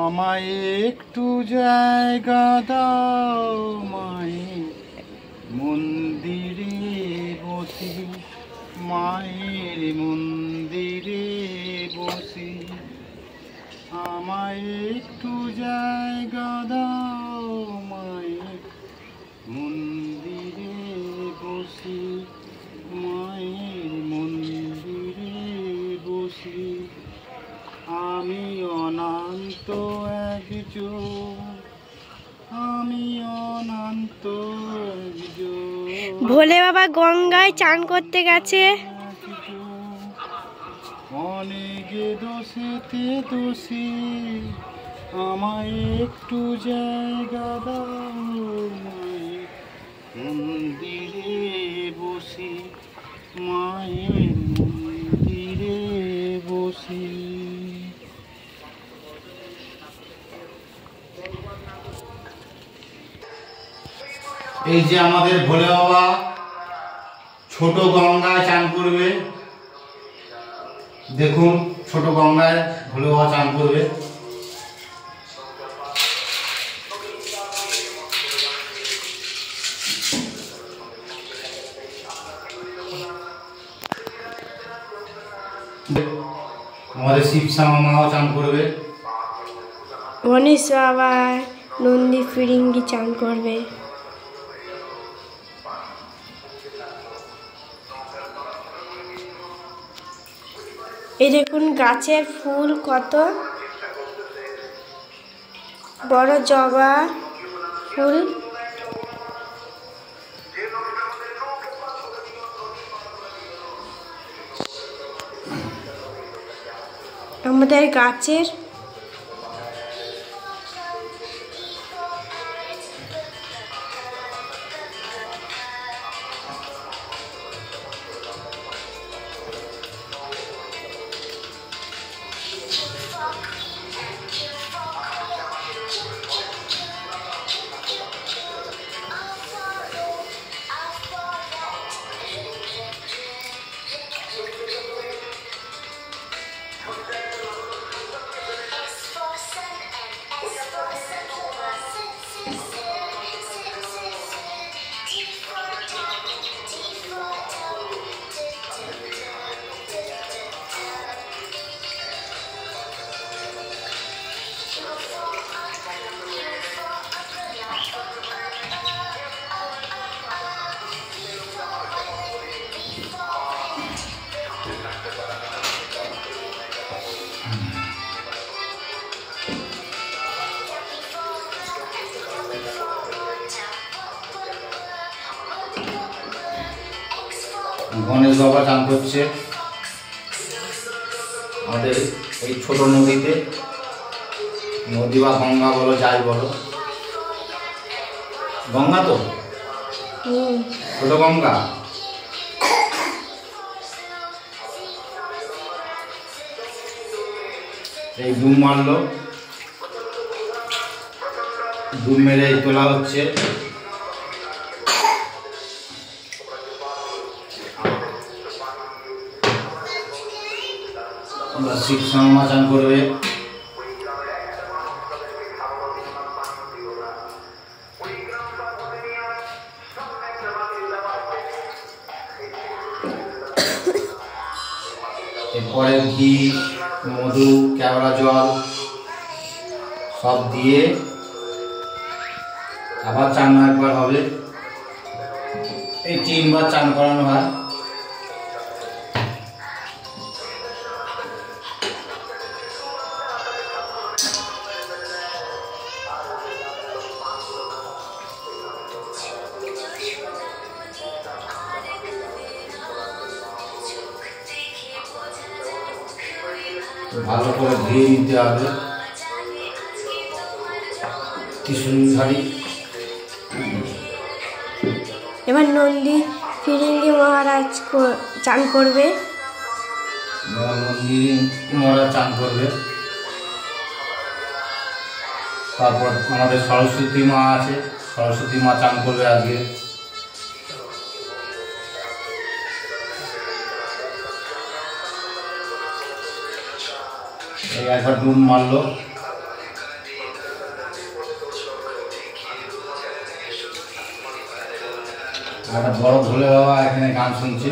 আমায় একটু জায়গা দাও মায়ের মন্দিরে বসি, মায়ের মন্দিরে বসি। আমায় একটু জায়গা দাও মায়ের মন্দিরে বসি, মায়ের মন্দিরে বসি। আমি অনন্ত একজন, আমি অনন্ত একজন। ভোলে বাবা গঙ্গায় চান করতে গেছে। অনেকে দোষেতে দোষী, আমায় একটু জায়গা দাও মায়ের মন্দিরে বসি, মায়ের মন্দিরে বসি। এই যে আমাদের ভোলে বাবা ছোট গঙ্গায় চান করবে। দেখুন ছোট গঙ্গায় ভোলে বাবা চান করবে। আমাদের শিবশ্যামা মাও চান করবে। গণেশ বাবা নন্দী ফিরিঙ্গি চান করবে। এই দেখুন গাছের ফুল কত বড় জবা ফুল। আমাদের গাছের গণেশ বাবা চান করছে আমাদের এই ছোট নদীতে। নদী বা গঙ্গা বলো যাই বলো, গঙ্গা তো ছোট গঙ্গা। এই ডুব মারলো, ডুব মেরে তোলা হচ্ছে। শিবশ্যামা চান করবে। এরপরে ঘি, মধু, কেওড়া জল সব দিয়ে আবার চান একবার হবে। এই 3 বার চান করানো হয়। ভালো করে ধুয়ে নিতে হবে। ত্রিশূলধারী এবার নন্দী ফিরিঙ্গি মহারাজ চান করবে। নন্দী মহারাজ চান করবে। তারপর আমাদের সরস্বতী মা আছে, সরস্বতী মা চান করবে আজকে। একবার ডুব মারলো। আর একটা বড় ভোলে বাবা এখানে গান শুনছে।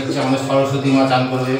হচ্ছে আমাদের সরস্বতী মা চান করবে।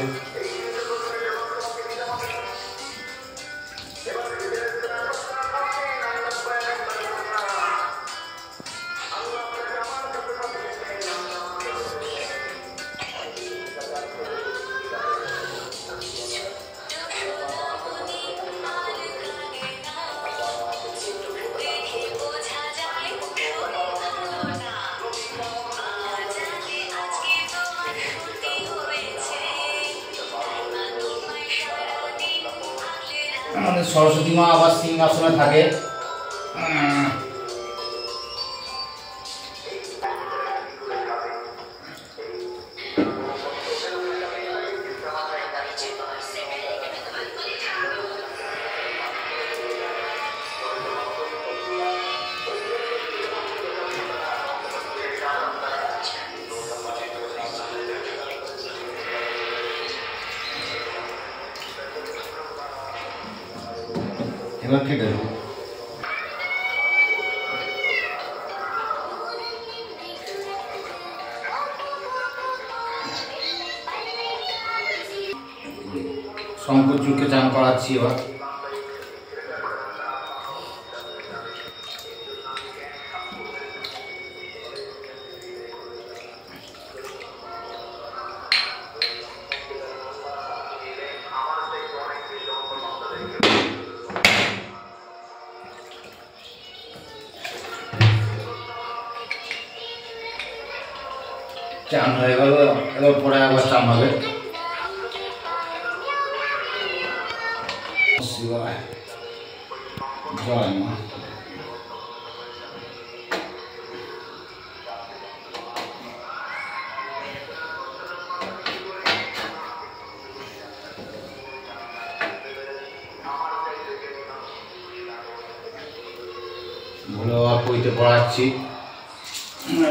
আমাদের সরস্বতী মা আবার সিংহাসনে থাকে। এবার কেটে দেবো। শঙ্করচূড়কে চান করাচ্ছি এবার। চান হয়ে গেল, এবার পরে আবার চান হবে। জয় মা। ভোলে বাবা কইতে পড়াচ্ছি,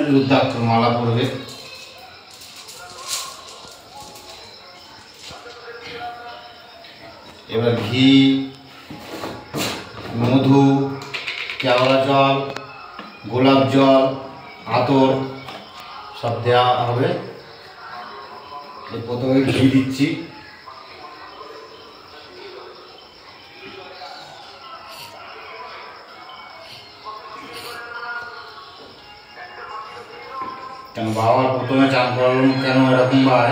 রুদ্রাক্ষর মালা পড়বে। এবার ঘি, মধু, কেওড়া জল, গোলাপ জল, আতর সব দেওয়া হবে। প্রথমে ঘি দিচ্ছি। কেন বাবার প্রথমে চান করানো কেন এরকম ভাই?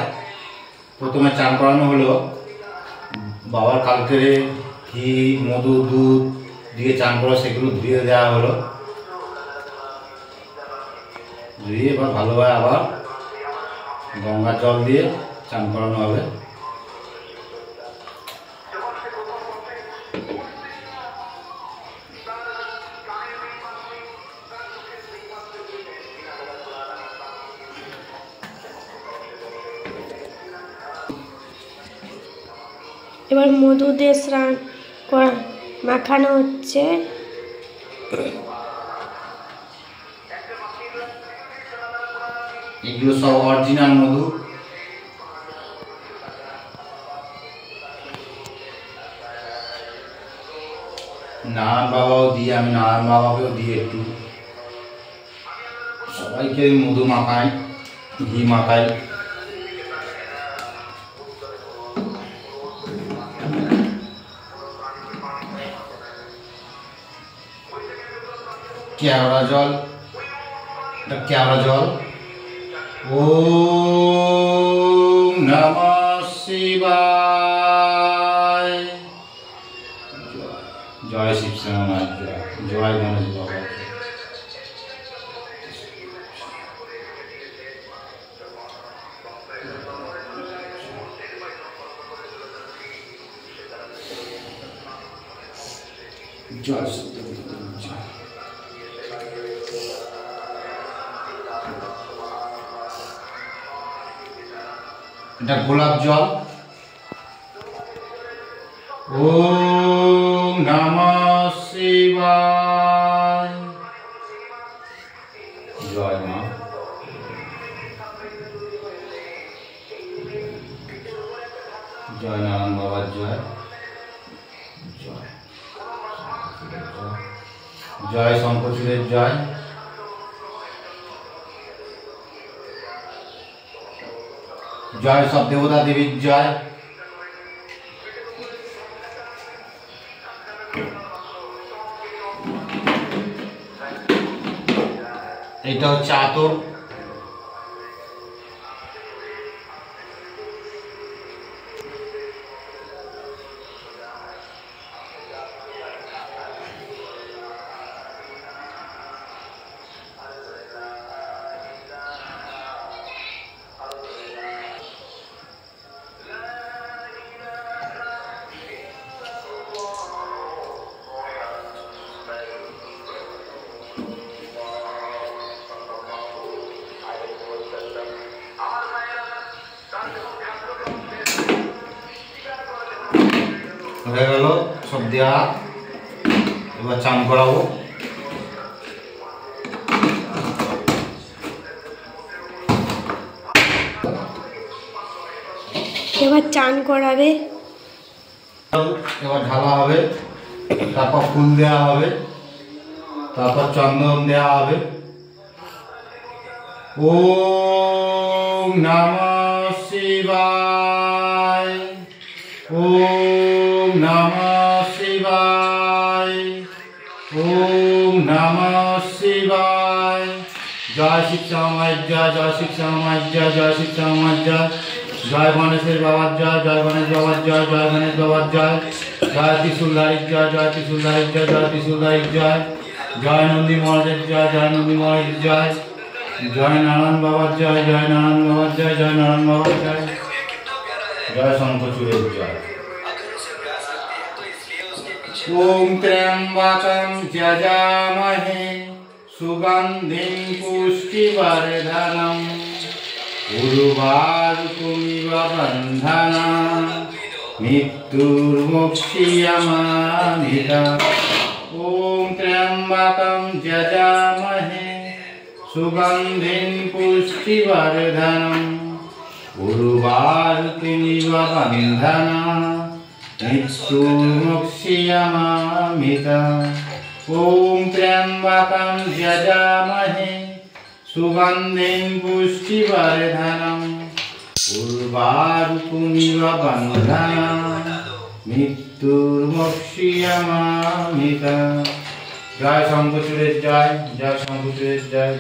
প্রথমে চান করানো হলো বাবার কালকে ঘি, মধু, দুধ দিয়ে চান করা, সেগুলো ধুয়ে দেওয়া হলো। ধুয়ে এবার ভালোভাবে আবার গঙ্গার জল দিয়ে চান করানো হবে। এবার মধু দিয়ে স্নান মাখানো হচ্ছে। এগুলো সব অরিজিনাল মধু। নারায়ণ বাবাও দিয়ে, আমি নারায়ণ বাবাকেও দিয়ে একটু সবাইকে মধু মাখাই, ঘি মাখাই। কেওড়া জল, এটা কেওড়া জল। ওম নমঃ শিবায়। জয় শিব সেনানাথ, জয় গণেশ বাবা। জয় এটা গোলাপ জল। ওম নমঃ শিবায়। জয় মা। জয় নারায়ণ বাবার জয়। জয় শঙ্করচূড়ের জয়। জয় সব দেবতা দেবীর জয়। এটা হচ্ছে আতর। হয়ে গেল সব দেওয়া, এবার চান করাবো। এবার চান করাবে, এবার ঢালা হবে, তারপর ফুল দেওয়া হবে, তারপর চন্দন দেওয়া হবে। ওম নমঃ শিবায়, ওম নমঃ শিবায়, ওম নমঃ শিবায়। জয় শিব শ্যামার জয়, জয় শিব শ্যামার জয়, জয় শিব শ্যামার জয়। জয় গণেশের বাবার জয়, জয় গণেশ বাবার জয়, জয় গণেশ বাবার জয়। জয় ত্রিশূলধারীর জয়, জয় ত্রিশূলধারীর জয়, জয় ত্রিশূলধারীর জয়। জয় নন্দী মহারাজের জয়, জয় নন্দী মহারাজের জয়। জয় নারায়ণ বাবার জয়, জয় নারায়ণ বাবার জয়, জয় নারায়ণ বাবার জয়। জয় শঙ্করচূড়ের জয়। ওম ত্র্যম্বকং যজামহে সুগন্ধিং পুষ্টিবর্ধনং উর্বারুকমিব বন্ধনাৎ মৃত্যুর্মোক্ষীয়মামৃতम्। ওম ত্র্যম্বকং যজামহে সুগন্ধিং পুষ্টিবর্ধনং উর্বারুকমিব বন্ধনাৎ মৃত্যুর্মোক্ষীয়মামৃতम्। ওম ত্র্যম্বকং যজামহে সুগন্ধিং পুষ্টিবর্ধনং উর্বারুকমিব বন্ধনাৎ মৃত্যুর্মোক্ষীয়মামৃতम्। জয় শঙ্করচূড়ের জয়, জয় শঙ্করচূড়ের জয়।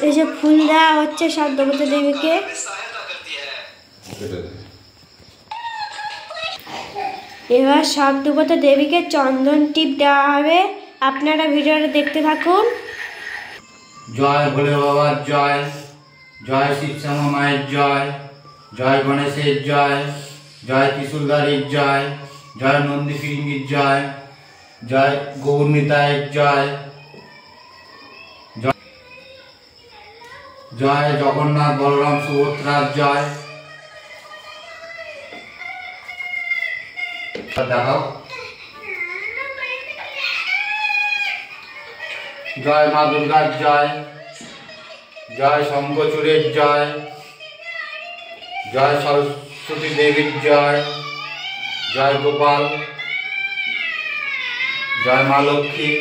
এই যে ফুল দেওয়া হচ্ছে সব দেবতা দেবীকে। এবার সব দেবতা দেবীকে চন্দন টিপ দেওয়া হবে। আপনারা ভিডিওটা দেখতে থাকুন। জয় ভোলে বাবার জয়, জয় শিব শ্যামা মায়ের জয়, জয় গণেশের জয়, জয় ত্রিশূলধারীর জয়, জয় নন্দী ফিরিঙ্গির জয়, জয় গৌরনিতায়ের জয়, জয় জগন্নাথ বলরাম সুভদ্রার জয়। দেখাও। জয় মা দুর্গার জয়, জয় শঙ্করচূড়ের জয়, জয় সরস্বতী দেবীর জয়, জয় গোপাল, জয় মা লক্ষ্মী,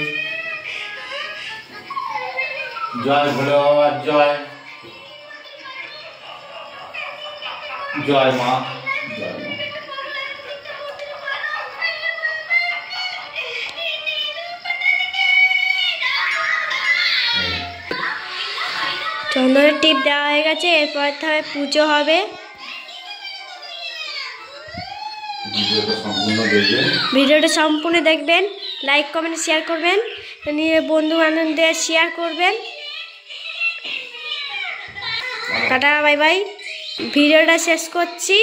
জয় ভোলে বাবার জয়, জয় মা, জয় মা। চন্দনের টিপ দেওয়া হয়ে গেছে, এরপর তাহলে পুজো হবে। ভিডিওটা সম্পূর্ণ দেখবেন, লাইক কমেন্ট শেয়ার করবেন, নিয়ে বন্ধু বান্ধবদের শেয়ার করবেন। টাটা বাই বাই, ভিডিওটা শেষ করছি।